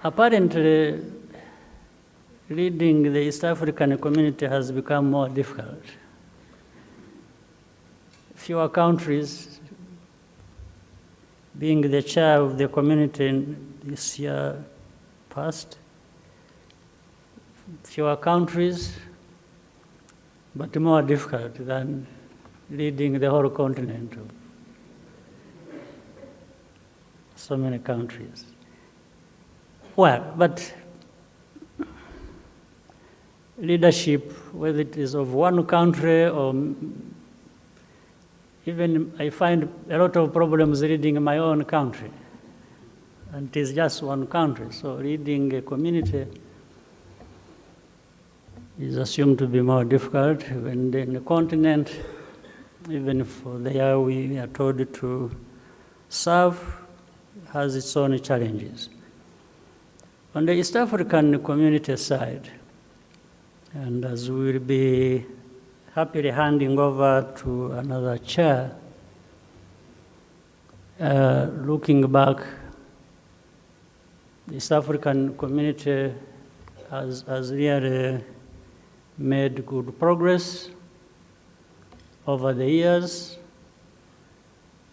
apparently, leading the East African community has become more difficult. Fewer countries, being the chair of the community in this year past, fewer countries, but more difficult than leading the whole continent of so many countries. Well, but leadership, whether it is of one country or even I find a lot of problems leading my own country, and it is just one country, so leading a community is assumed to be more difficult. When in the continent, even for there we are told to serve, has its own challenges. On the East African community side, and as we will be happily handing over to another chair, looking back, the East African community has really made good progress over the years.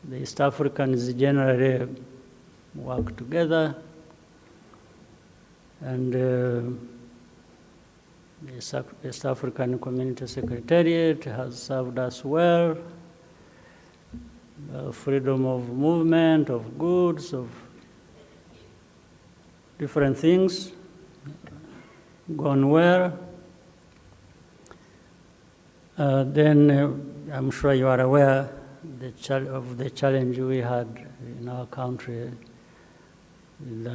The East Africans generally work together, and the East African Community Secretariat has served us well. Freedom of movement, of goods, of different things, gone well. Then I'm sure you are aware of the challenge we had in our country with,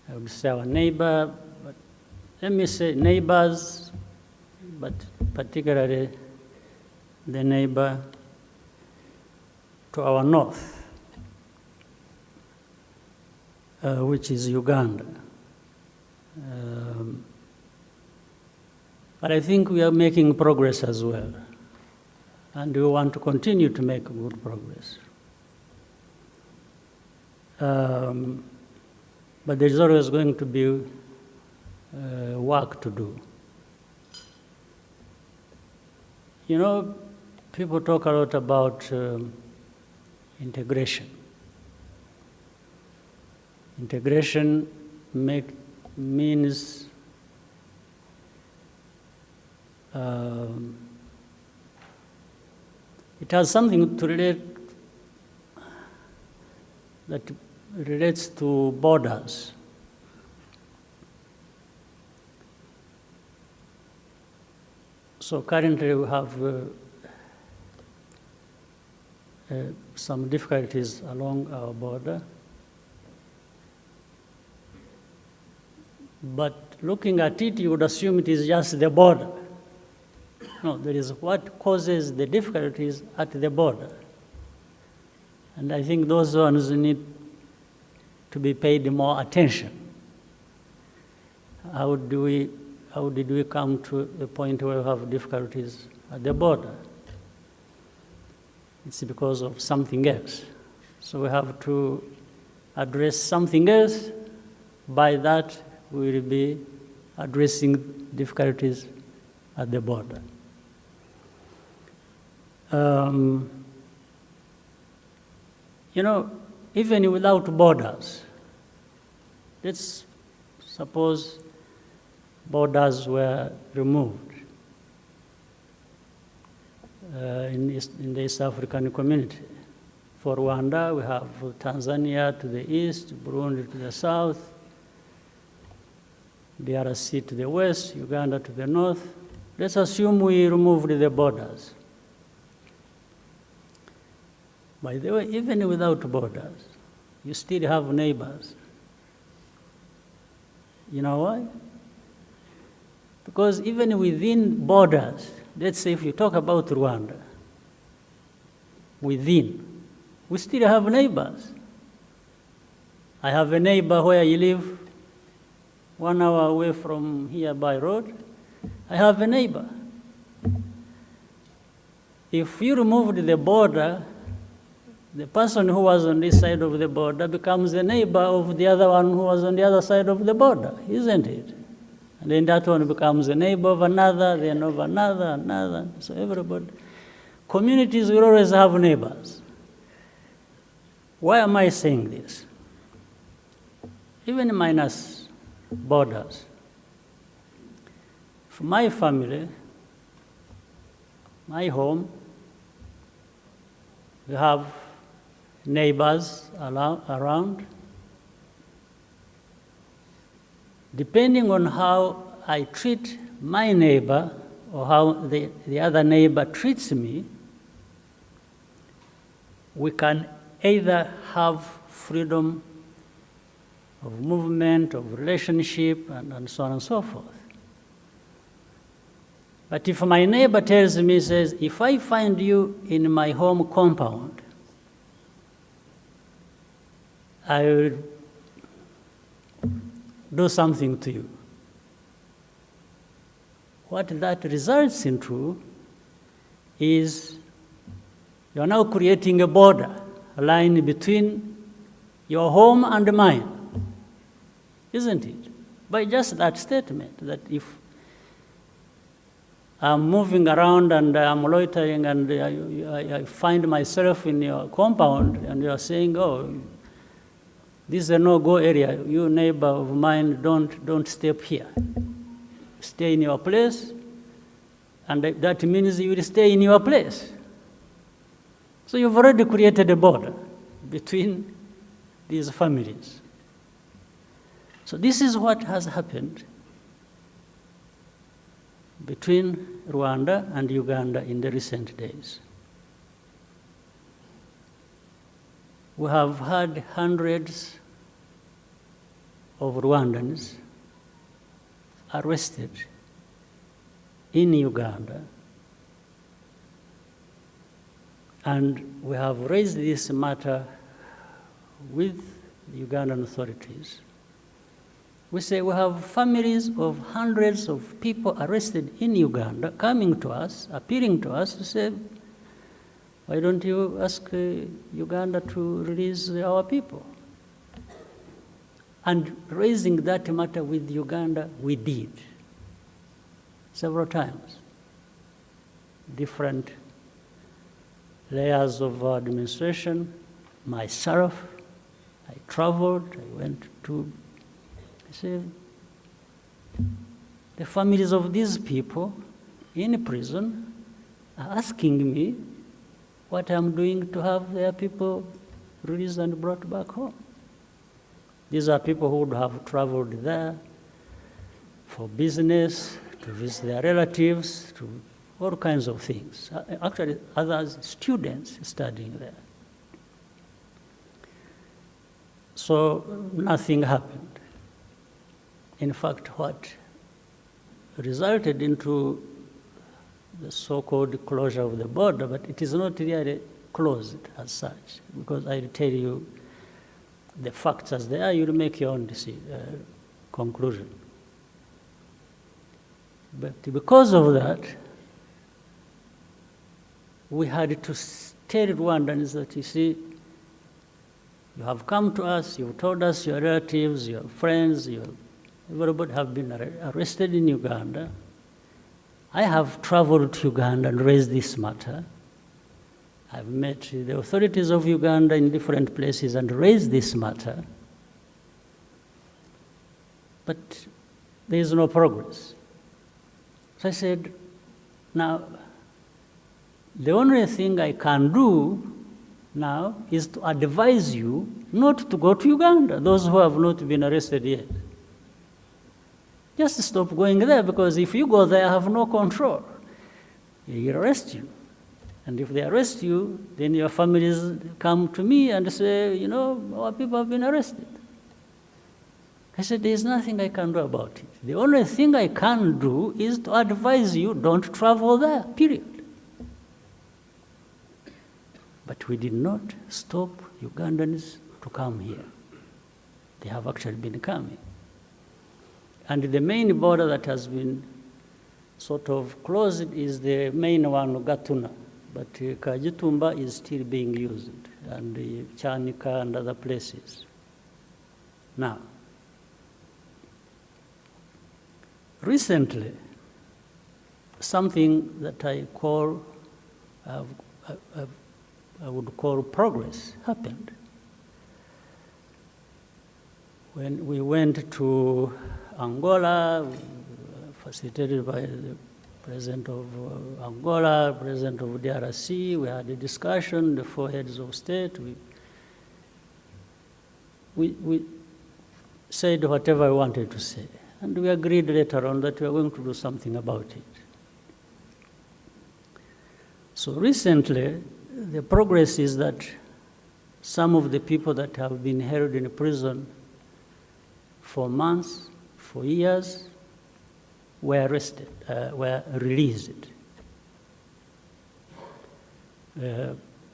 I would say, our neighbor, but let me say neighbors, but particularly the neighbor to our north, which is Uganda. But I think we are making progress as well, and we want to continue to make good progress. But there's always going to be work to do. You know, people talk a lot about integration. Integration means it has something to relate that relates to borders. So currently we have some difficulties along our border. But looking at it, you would assume it is just the border. No, there is what causes the difficulties at the border. And I think those ones need to be paid more attention. How did we come to the point where we have difficulties at the border? It's because of something else. So we have to address something else. By that, we will be addressing difficulties at the border. You know, even without borders, let's suppose borders were removed in the East African community. For Rwanda, we have Tanzania to the east, Burundi to the south, DRC to the west, Uganda to the north. Let's assume we removed the borders. By the way, even without borders, you still have neighbors. You know why? Because even within borders, let's say if you talk about Rwanda, within, we still have neighbors. I have a neighbor where you live 1 hour away from here by road. I have a neighbor. If you removed the border, the person who was on this side of the border becomes the neighbor of the other one who was on the other side of the border, isn't it? And then that one becomes a neighbor of another, then of another. So everybody, communities will always have neighbors. Why am I saying this? Even minus borders. For my family, my home, we have neighbors around. Depending on how I treat my neighbor or how the other neighbor treats me, we can either have freedom of movement, of relationship, and so on and so forth. But if my neighbor tells me, says, if I find you in my home compound, I will do something to you. What that results into is you are now creating a border, a line between your home and mine, isn't it? By just that statement, that if I'm moving around and I'm loitering and I find myself in your compound and you're saying, oh, this is a no-go area, you neighbor of mine, don't step here. Stay in your place, and that means you will stay in your place. So you've already created a border between these families. So this is what has happened between Rwanda and Uganda in the recent days. We have had hundreds of Rwandans arrested in Uganda, and we have raised this matter with the Ugandan authorities. We say we have families of hundreds of people arrested in Uganda coming to us, appealing to us to say, why don't you ask Uganda to release our people? And raising that matter with Uganda, we did several times. Different layers of our administration, myself, I traveled, I went to, I said, the families of these people in prison are asking me what I'm doing to have their people released and brought back home. These are people who would have traveled there for business, to visit their relatives, to all kinds of things. Actually, others, students studying there. So nothing happened. In fact, what resulted into the so-called closure of the border, but it is not really closed as such, because I'll tell you the facts as they are, you'll make your own conclusion. But because of that, we had to tell Rwandans that, you see, you have come to us, you've told us your relatives, your friends, everybody have been arrested in Uganda. I have traveled to Uganda and raised this matter. I've met the authorities of Uganda in different places and raised this matter. But there is no progress. So I said, now, the only thing I can do now is to advise you not to go to Uganda, those who have not been arrested yet. Just stop going there, because if you go there, I have no control. They'll arrest you. And if they arrest you, then your families come to me and say, you know, our people have been arrested. I said, there's nothing I can do about it. The only thing I can do is to advise you, don't travel there, period. But we did not stop Ugandans to come here. They have actually been coming. And the main border that has been sort of closed is the main one, Gatuna. but Kagitumba is still being used, and Chanika and other places. Now, recently, something that I would call progress happened. When we went to Angola, facilitated by the President of Angola, President of DRC, we had a discussion, the four heads of state. We said whatever we wanted to say. And we agreed later on that we are going to do something about it. So recently, the progress is that some of the people that have been held in prison for months, for years, were arrested, were released.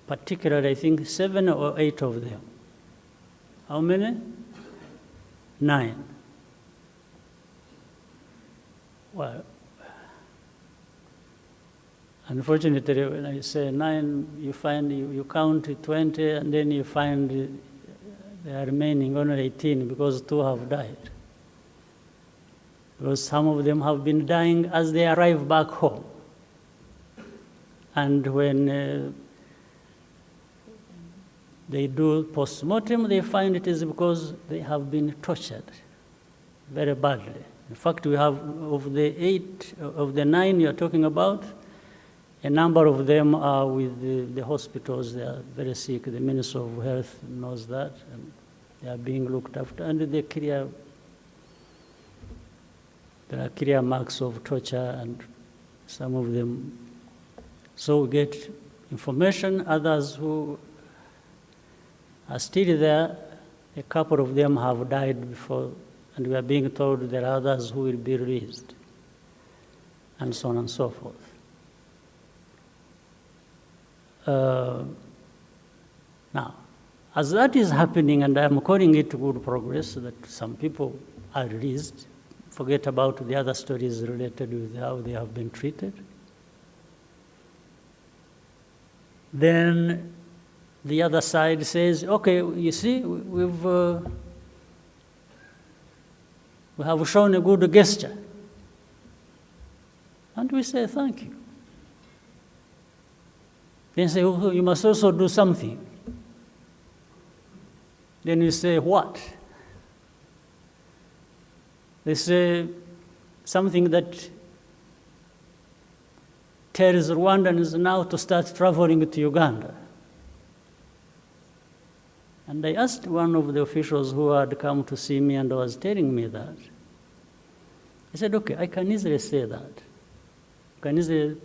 Particularly, I think 7 or 8 of them. How many? 9. Well, unfortunately, when I say 9, you count 20, and then you find there are remaining only 18 because 2 have died. Because some of them have been dying as they arrive back home. And when they do post-mortem, they find it is because they have been tortured very badly. In fact, we have, of the 9 you're talking about, a number of them are with the hospitals. They are very sick. The Minister of Health knows that, and they are being looked after. And there are clear marks of torture, and some of them. So we get information. Others who are still there, a couple of them have died before, and we are being told there are others who will be released, and so on and so forth. Now, as that is happening, and I am calling it good progress, that some people are released, forget about the other stories related with how they have been treated. Then the other side says, okay, you see, we have shown a good gesture. And we say, thank you. Then say, oh, you must also do something. Then you say, what? They say something that tells Rwandans now to start traveling to Uganda. And I asked one of the officials who had come to see me and was telling me that. I said, okay, I can easily say that. I can easily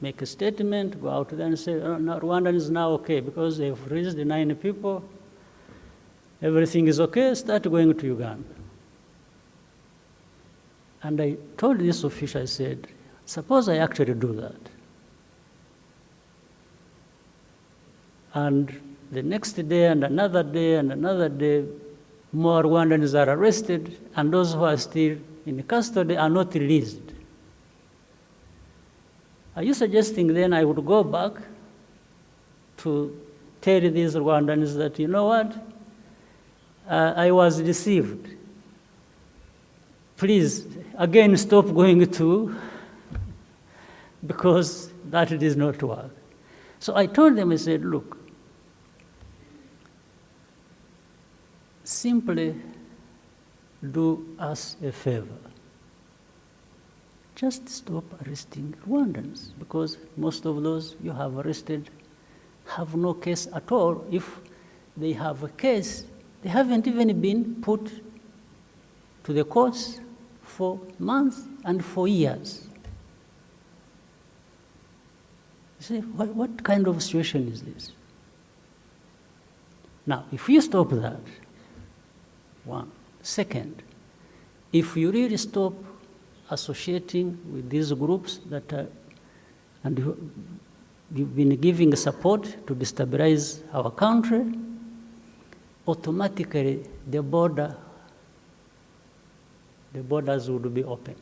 make a statement, go out there and say, oh, no, Rwanda is now okay because they've released the 9 people. Everything is okay, start going to Uganda. And I told this official, I said, suppose I actually do that. And the next day and another day and another day, more Rwandans are arrested, and those who are still in custody are not released. Are you suggesting then I would go back to tell these Rwandans that, you know what, I was deceived. Please, again, stop going to, because that does not work. So I told them, I said, look, simply do us a favor. Just stop arresting Rwandans, because most of those you have arrested have no case at all. If they have a case, they haven't even been put to the courts for months and for years. You see, what kind of situation is this? Now, if you stop that, one. Second, if you really stop associating with these groups that are, and you've been giving support to destabilize our country, automatically the borders would be open.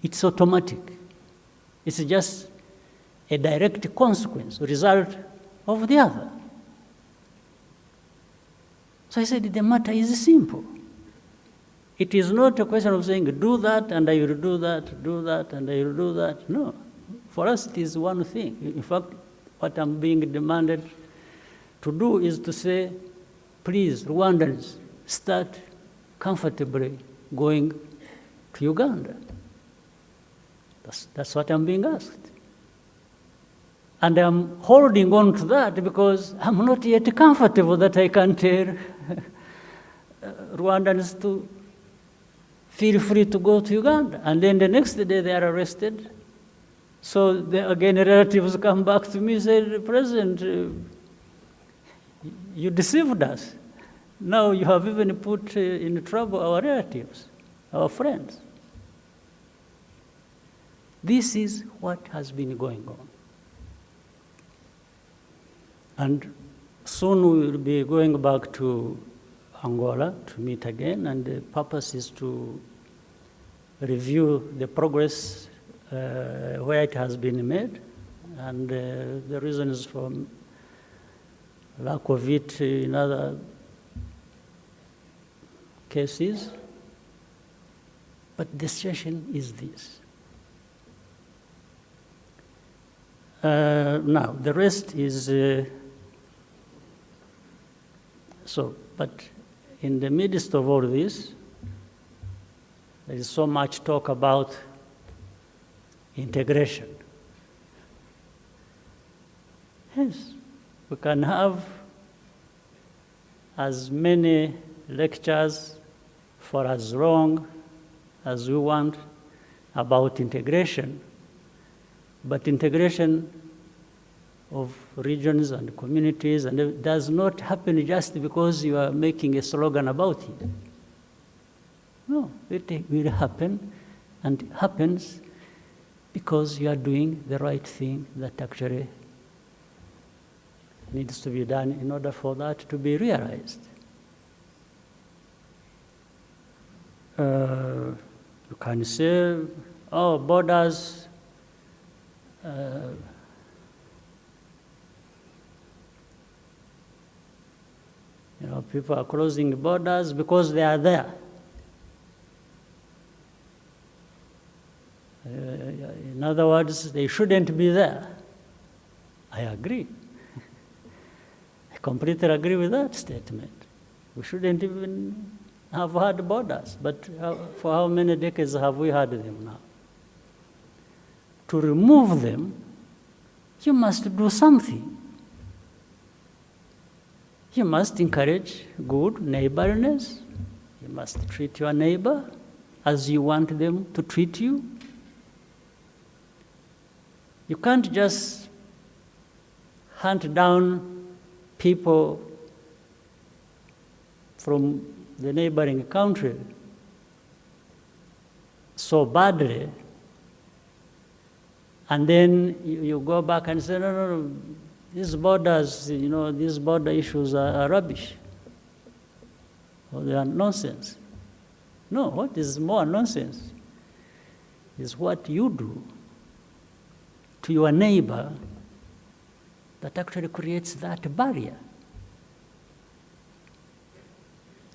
It's automatic. It's just a direct consequence, result of the other. So I said, the matter is simple. It is not a question of saying, do that, and I will do that, do that, and I will do that. No. For us, it is one thing. In fact, what I'm being demanded to do is to say, please, Rwandans, start comfortably going to Uganda. That's what I'm being asked. And I'm holding on to that because I'm not yet comfortable that I can tell Rwandans to feel free to go to Uganda. And then the next day they are arrested. So again, relatives come back to me and say, President, you deceived us. Now you have even put in trouble our relatives, our friends. This is what has been going on. And soon we will be going back to Angola to meet again, and the purpose is to review the progress where it has been made, and the reasons for lack of it in other cases. But the situation is this. Now, the rest is, but in the midst of all this, there is so much talk about integration. Yes, we can have as many lectures for as long as we want about integration, but integration of regions and communities, and it does not happen just because you are making a slogan about it. No, it will happen, and it happens because you are doing the right thing that actually needs to be done in order for that to be realized. You can say, oh, borders, people are closing the borders because they are there. In other words, they shouldn't be there. I agree. I completely agree with that statement. We shouldn't even have had borders, but for how many decades have we had them now? To remove them, you must do something. You must encourage good neighborliness. You must treat your neighbor as you want them to treat you. You can't just hunt down people from the neighboring country so badly, and then you go back and say, no, these borders, these border issues are rubbish, or they are nonsense. No, what is more nonsense is what you do to your neighbor that actually creates that barrier.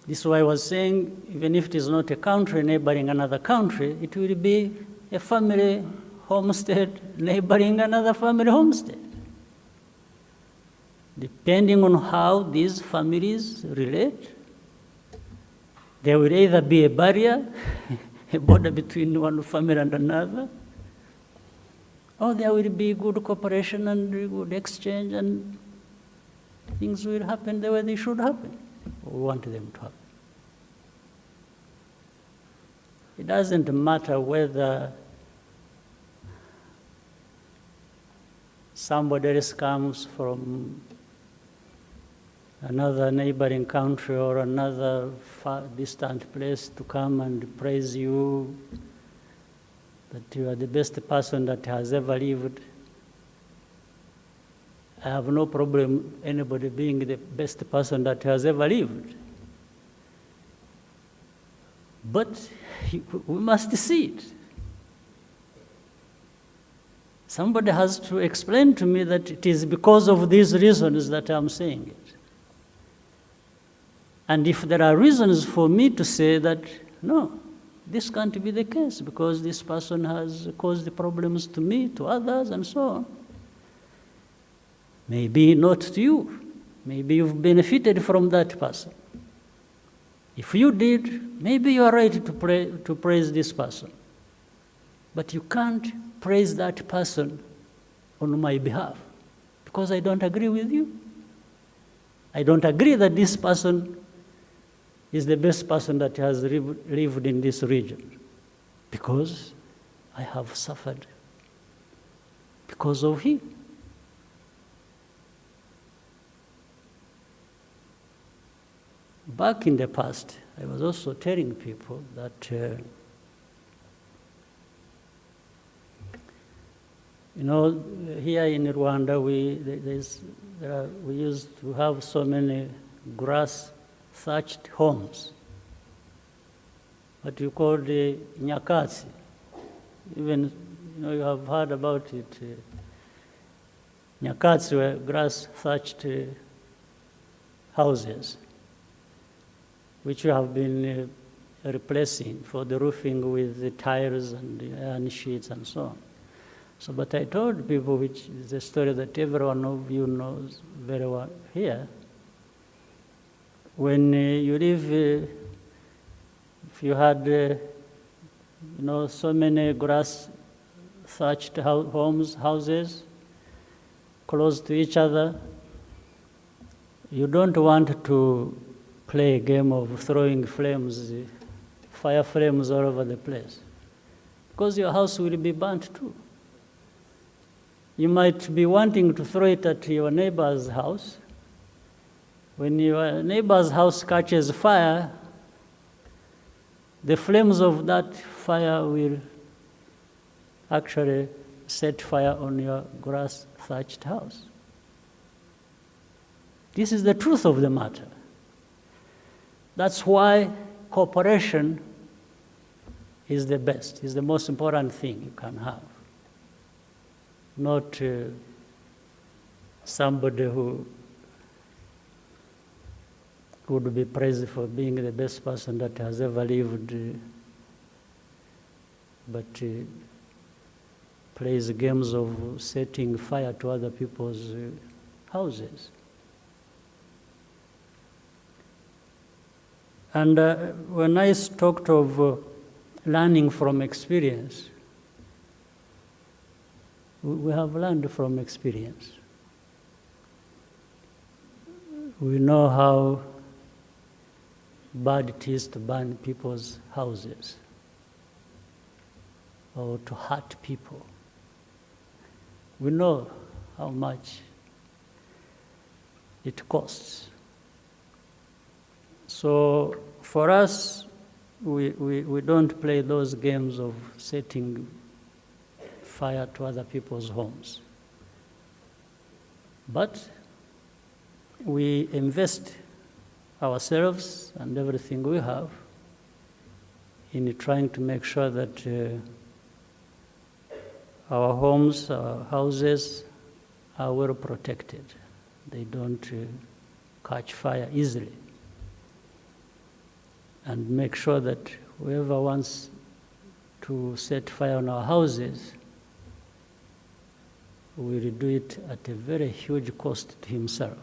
This is why I was saying, even if it is not a country neighboring another country, it will be a family homestead neighboring another family homestead. Depending on how these families relate, there will either be a barrier, a border between one family and another, or there will be good cooperation and good exchange, and things will happen the way they should happen. We want them to happen. It doesn't matter whether somebody else comes from another neighboring country or another far distant place to come and praise you, that you are the best person that has ever lived. I have no problem anybody being the best person that has ever lived. But we must see it. somebody has to explain to me that it is because of these reasons that I'm saying it. And if there are reasons for me to say that, no, this can't be the case because this person has caused problems to me, to others, and so on. Maybe not to you. Maybe you've benefited from that person. If you did, maybe you are right to praise this person. But you can't praise that person on my behalf because I don't agree with you. I don't agree that this person is the best person that has lived in this region because I have suffered because of him. Back in the past, I was also telling people that here in Rwanda, we used to have so many grass-thatched homes, what you call the nyakatsi. Even, you have heard about it. Nyakatsi were grass-thatched houses, which we have been replacing for the roofing with the tiles and the iron sheets and so on. So, but I told people, which is a story that every one of you knows very well here, when you live, if you had, so many grass-thatched houses, close to each other, you don't want to play a game of throwing flames, fire flames all over the place, because your house will be burnt too. You might be wanting to throw it at your neighbor's house. When your neighbor's house catches fire, the flames of that fire will actually set fire on your grass-thatched house. This is the truth of the matter. That's why cooperation is the best, is the most important thing you can have. Not somebody who would be praised for being the best person that has ever lived, but plays games of setting fire to other people's houses. And when I talked of learning from experience, we have learned from experience. We know how bad it is to burn people's houses or to hurt people. We know how much it costs. So for us, we don't play those games of setting fire to other people's homes. But we invest ourselves and everything we have in trying to make sure that our homes, our houses are well protected. They don't catch fire easily. And make sure that whoever wants to set fire on our houses will do it at a very huge cost to himself.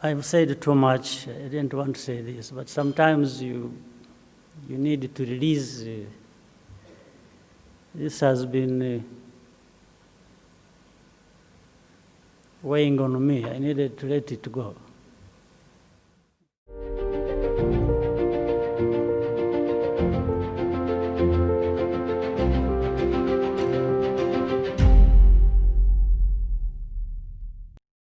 I've said too much. I didn't want to say this, but sometimes you need to release. This has been weighing on me. I needed to let it go.